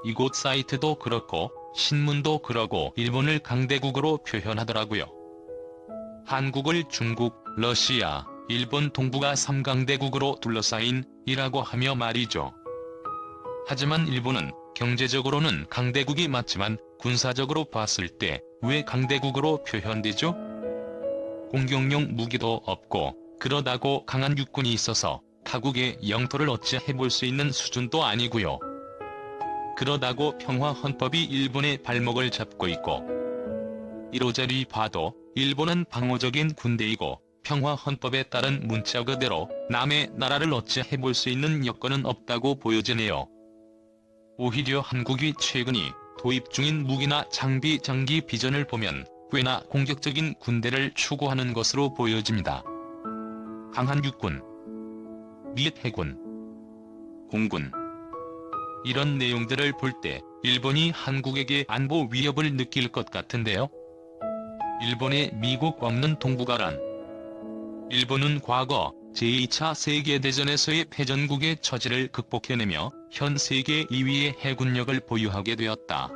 이곳 사이트도 그렇고 신문도 그러고 일본을 강대국으로 표현하더라고요. 한국을 중국, 러시아, 일본 동북아 3강대국으로 둘러싸인 이라고 하며 말이죠. 하지만 일본은 경제적으로는 강대국이 맞지만 군사적으로 봤을 때 왜 강대국으로 표현되죠? 공격용 무기도 없고 그러다고 강한 육군이 있어서 타국의 영토를 어찌 해볼 수 있는 수준도 아니고요. 그러다고 평화헌법이 일본의 발목을 잡고 있고 이로저리 봐도 일본은 방어적인 군대이고 평화헌법에 따른 문자 그대로 남의 나라를 어찌 해볼 수 있는 여건은 없다고 보여지네요. 오히려 한국이 최근이 도입 중인 무기나 장비 장기 비전을 보면 꽤나 공격적인 군대를 추구하는 것으로 보여집니다. 강한 육군, 및 해군, 공군 이런 내용들을 볼 때 일본이 한국에게 안보 위협을 느낄 것 같은데요. 일본에 미국 없는 동북아란 일본은 과거 제2차 세계대전에서의 패전국의 처지를 극복해내며 현 세계 2위의 해군력을 보유하게 되었다.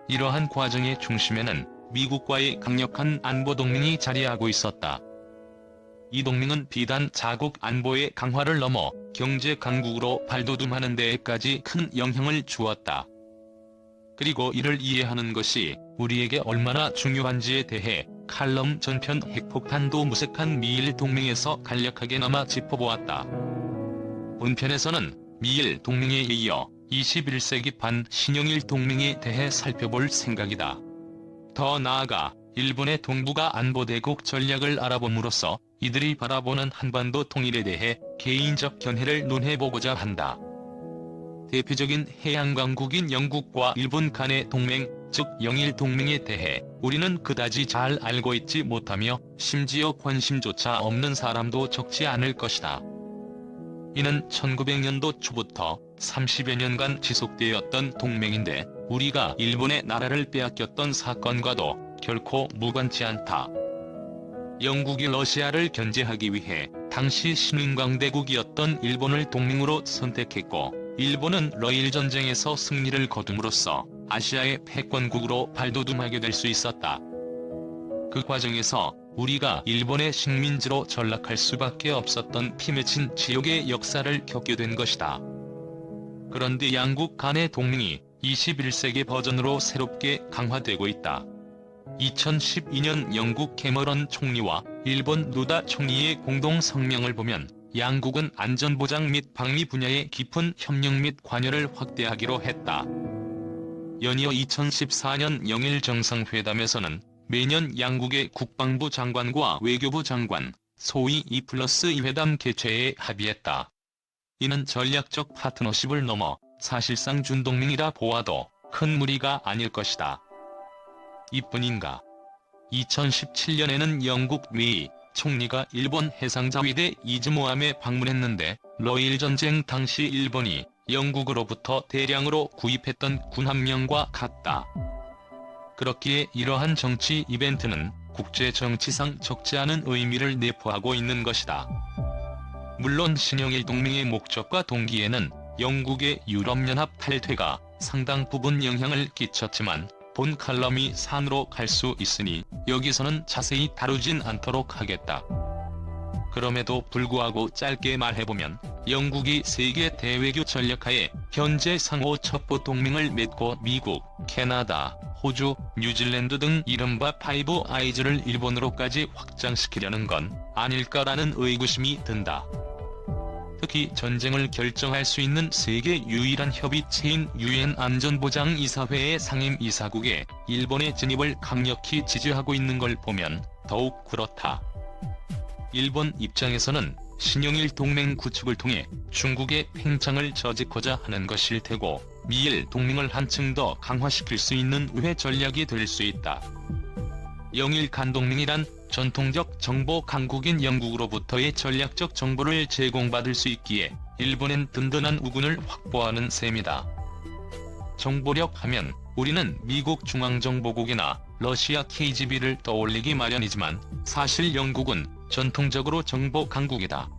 이러한 과정의 중심에는 미국과의 강력한 안보 동맹이 자리하고 있었다. 이 동맹은 비단 자국 안보의 강화를 넘어 경제 강국으로 발돋움하는 데에까지 큰 영향을 주었다. 그리고 이를 이해하는 것이 우리에게 얼마나 중요한지에 대해 칼럼 전편 핵폭탄도 무색한 미일 동맹에서 간략하게나마 짚어보았다. 본편에서는 미일 동맹에 이어 21세기 반 신영일 동맹에 대해 살펴볼 생각이다. 더 나아가 일본의 동북아 안보대국 전략을 알아봄으로써 이들이 바라보는 한반도 통일에 대해 개인적 견해를 논해보고자 한다. 대표적인 해양강국인 영국과 일본 간의 동맹, 즉 영일 동맹에 대해 우리는 그다지 잘 알고 있지 못하며 심지어 관심조차 없는 사람도 적지 않을 것이다. 이는 1900년도 초부터 30여 년간 지속되었던 동맹인데 우리가 일본의 나라를 빼앗겼던 사건과도 결코 무관치 않다. 영국이 러시아를 견제하기 위해 당시 신흥강대국이었던 일본을 동맹으로 선택했고 일본은 러일 전쟁에서 승리를 거둠으로써 아시아의 패권국으로 발돋움하게 될 수 있었다. 그 과정에서 우리가 일본의 식민지로 전락할 수밖에 없었던 피맺힌 지옥의 역사를 겪게 된 것이다. 그런데 양국 간의 동맹이 21세기 버전으로 새롭게 강화되고 있다. 2012년 영국 캐머런 총리와 일본 노다 총리의 공동 성명을 보면 양국은 안전보장 및 방위 분야의 깊은 협력 및 관여를 확대하기로 했다. 연이어 2014년 영일 정상회담에서는 매년 양국의 국방부 장관과 외교부 장관, 소위 2+2 회담 개최에 합의했다. 이는 전략적 파트너십을 넘어 사실상 준동맹이라 보아도 큰 무리가 아닐 것이다. 이뿐인가? 2017년에는 영국 리 총리가 일본 해상자위대 이즈모함에 방문했는데 러일 전쟁 당시 일본이 영국으로부터 대량으로 구입했던 군 한 명과 같다. 그렇기에 이러한 정치 이벤트는 국제 정치상 적지 않은 의미를 내포하고 있는 것이다. 물론 신영일 동맹의 목적과 동기에는 영국의 유럽연합 탈퇴가 상당 부분 영향을 끼쳤지만 본 칼럼이 산으로 갈 수 있으니 여기서는 자세히 다루진 않도록 하겠다. 그럼에도 불구하고 짧게 말해보면 영국이 세계 대외교 전략하에 현재 상호 첩보 동맹을 맺고 미국, 캐나다, 호주, 뉴질랜드 등 이른바 파이브 아이즈를 일본으로까지 확장시키려는 건 아닐까라는 의구심이 든다. 특히 전쟁을 결정할 수 있는 세계 유일한 협의체인 유엔 안전보장이사회의 상임이사국에 일본의 진입을 강력히 지지하고 있는 걸 보면 더욱 그렇다. 일본 입장에서는 신영일 동맹 구축을 통해 중국의 팽창을 저지하고자 하는 것일 테고 미일 동맹을 한층 더 강화시킬 수 있는 우회 전략이 될 수 있다. 영일 간동맹이란 전통적 정보 강국인 영국으로부터의 전략적 정보를 제공받을 수 있기에 일본엔 든든한 우군을 확보하는 셈이다. 정보력 하면 우리는 미국 중앙정보국이나 러시아 KGB를 떠올리기 마련이지만 사실 영국은 전통적으로 정보 강국이다.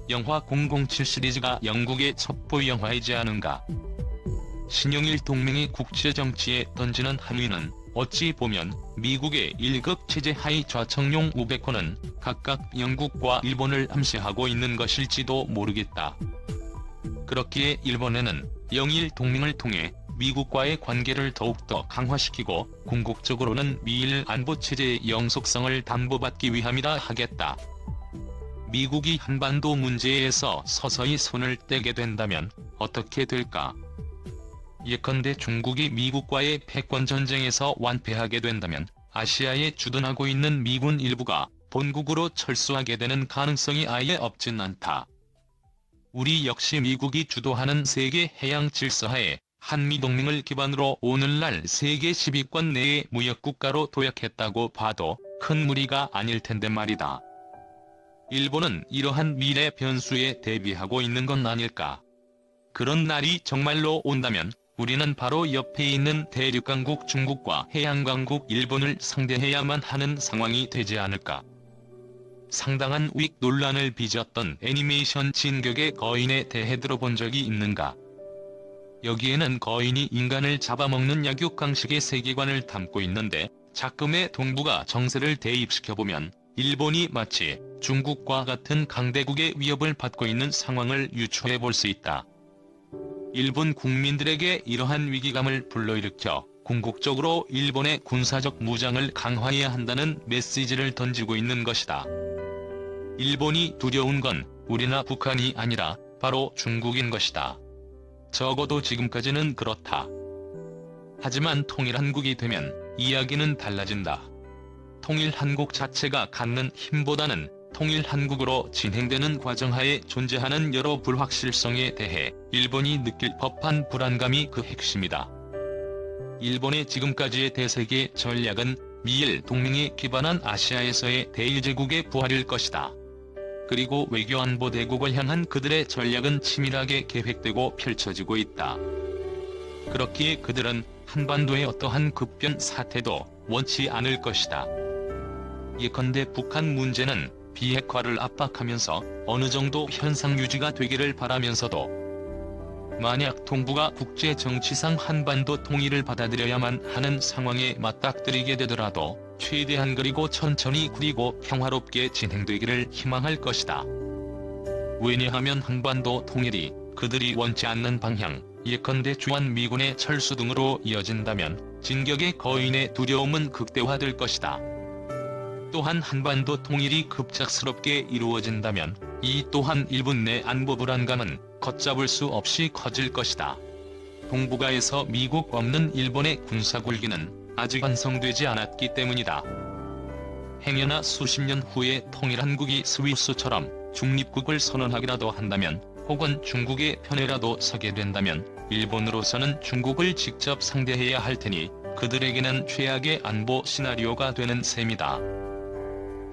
영화 007 시리즈가 영국의 첩보 영화이지 않은가? 신용일 동맹의 국제정치에 던지는 한위는 어찌 보면 미국의 1급 체제 하의 좌청룡 500호는 각각 영국과 일본을 암시하고 있는 것일지도 모르겠다. 그렇기에 일본에는 영일 동맹을 통해 미국과의 관계를 더욱더 강화시키고 궁극적으로는 미일 안보체제의 영속성을 담보받기 위함이라 하겠다. 미국이 한반도 문제에서 서서히 손을 떼게 된다면 어떻게 될까? 예컨대 중국이 미국과의 패권전쟁에서 완패하게 된다면 아시아에 주둔하고 있는 미군 일부가 본국으로 철수하게 되는 가능성이 아예 없진 않다. 우리 역시 미국이 주도하는 세계 해양 질서하에 한미동맹을 기반으로 오늘날 세계 10위권 내의 무역국가로 도약했다고 봐도 큰 무리가 아닐 텐데 말이다. 일본은 이러한 미래 변수에 대비하고 있는 건 아닐까? 그런 날이 정말로 온다면 우리는 바로 옆에 있는 대륙강국 중국과 해양강국 일본을 상대해야만 하는 상황이 되지 않을까? 상당한 우익 논란을 빚었던 애니메이션 진격의 거인에 대해 들어본 적이 있는가? 여기에는 거인이 인간을 잡아먹는 약육강식의 세계관을 담고 있는데 작금의 동부가 정세를 대입시켜보면 일본이 마치 중국과 같은 강대국의 위협을 받고 있는 상황을 유추해볼 수 있다. 일본 국민들에게 이러한 위기감을 불러일으켜 궁극적으로 일본의 군사적 무장을 강화해야 한다는 메시지를 던지고 있는 것이다. 일본이 두려운 건 우리나 북한이 아니라 바로 중국인 것이다. 적어도 지금까지는 그렇다. 하지만 통일한국이 되면 이야기는 달라진다. 통일한국 자체가 갖는 힘보다는 통일한국으로 진행되는 과정하에 존재하는 여러 불확실성에 대해 일본이 느낄 법한 불안감이 그 핵심이다. 일본의 지금까지의 대세계 전략은 미일 동맹에 기반한 아시아에서의 대일제국의 부활일 것이다. 그리고 외교안보 대국을 향한 그들의 전략은 치밀하게 계획되고 펼쳐지고 있다. 그렇기에 그들은 한반도의 어떠한 급변 사태도 원치 않을 것이다. 예컨대 북한 문제는 비핵화를 압박하면서 어느 정도 현상 유지가 되기를 바라면서도 만약 동북아 국제정치상 한반도 통일을 받아들여야만 하는 상황에 맞닥뜨리게 되더라도 최대한 그리고 천천히 그리고 평화롭게 진행되기를 희망할 것이다. 왜냐하면 한반도 통일이 그들이 원치 않는 방향, 예컨대 주한미군의 철수 등으로 이어진다면 진격의 거인의 두려움은 극대화될 것이다. 또한 한반도 통일이 급작스럽게 이루어진다면 이 또한 일본 내 안보 불안감은 걷잡을 수 없이 커질 것이다. 동북아에서 미국 없는 일본의 군사굴기는 아직 완성되지 않았기 때문이다. 행여나 수십 년 후에 통일한국이 스위스처럼 중립국을 선언하기라도 한다면 혹은 중국의 편에라도 서게 된다면 일본으로서는 중국을 직접 상대해야 할 테니 그들에게는 최악의 안보 시나리오가 되는 셈이다.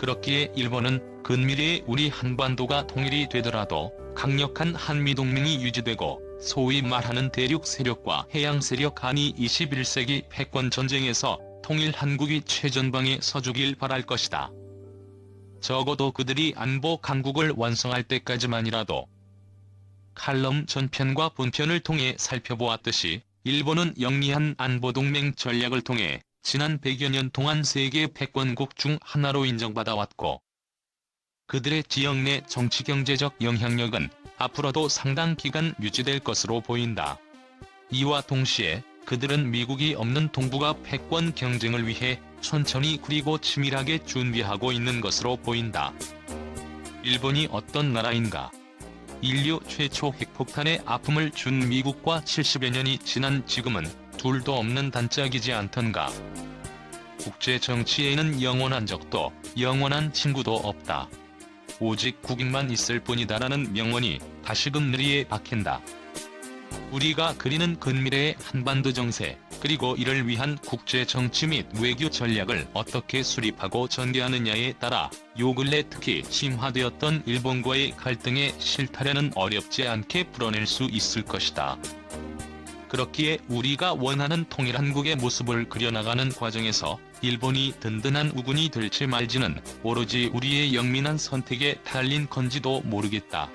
그렇기에 일본은 근미래에 우리 한반도가 통일이 되더라도 강력한 한미동맹이 유지되고 소위 말하는 대륙 세력과 해양 세력 간이 21세기 패권 전쟁에서 통일한국이 최전방에 서주길 바랄 것이다. 적어도 그들이 안보 강국을 완성할 때까지만이라도. 칼럼 전편과 본편을 통해 살펴보았듯이 일본은 영리한 안보동맹 전략을 통해 지난 100여 년 동안 세계 패권국 중 하나로 인정받아왔고 그들의 지역 내 정치경제적 영향력은 앞으로도 상당 기간 유지될 것으로 보인다. 이와 동시에 그들은 미국이 없는 동북아 패권 경쟁을 위해 천천히 그리고 치밀하게 준비하고 있는 것으로 보인다. 일본이 어떤 나라인가? 인류 최초 핵폭탄의 아픔을 준 미국과 70여 년이 지난 지금은 둘도 없는 단짝이지 않던가. 국제정치에는 영원한 적도 영원한 친구도 없다. 오직 국익만 있을 뿐이다라는 명언이 다시금 뇌리에 박힌다. 우리가 그리는 근미래의 한반도 정세, 그리고 이를 위한 국제정치 및 외교 전략을 어떻게 수립하고 전개하느냐에 따라 요 근래 특히 심화되었던 일본과의 갈등의 실타래는 어렵지 않게 풀어낼 수 있을 것이다. 그렇기에 우리가 원하는 통일한국의 모습을 그려나가는 과정에서 일본이 든든한 우군이 될지 말지는 오로지 우리의 영민한 선택에 달린 건지도 모르겠다.